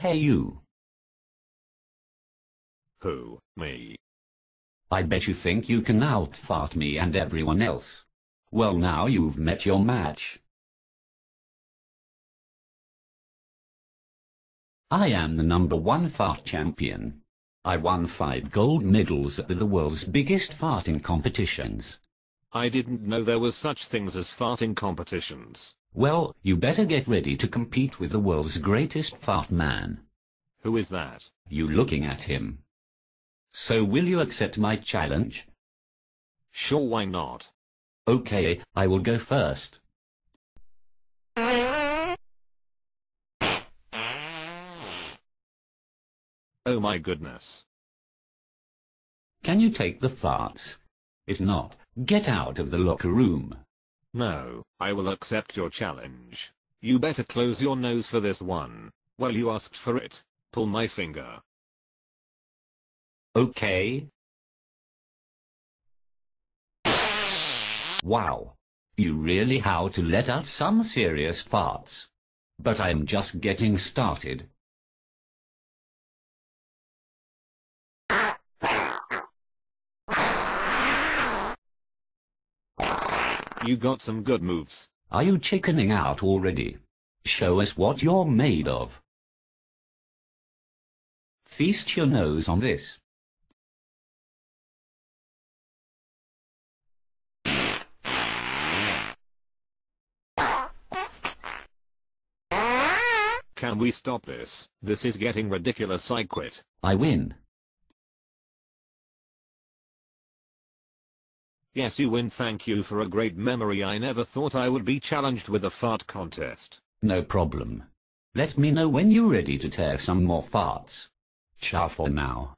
Hey you. Who, me? I bet you think you can out-fart me and everyone else. Well, now you've met your match. I am the #1 fart champion. I won 5 gold medals at the world's biggest farting competitions. I didn't know there was such things as farting competitions. Well, you better get ready to compete with the world's greatest fart man. Who is that? You looking at him. So will you accept my challenge? Sure, why not? Okay, I will go first. Oh my goodness. Can you take the farts? If not, get out of the locker room. No, I will accept your challenge. You better close your nose for this one. Well, you asked for it. Pull my finger. Okay. Wow. You really how to let out some serious farts. But I am just getting started. You got some good moves. Are you chickening out already? Show us what you're made of. Feast your nose on this. Can we stop this? This is getting ridiculous. I quit. I win. Yes, you win. Thank you for a great memory. I never thought I would be challenged with a fart contest. No problem. Let me know when you're ready to tear some more farts. Ciao for now.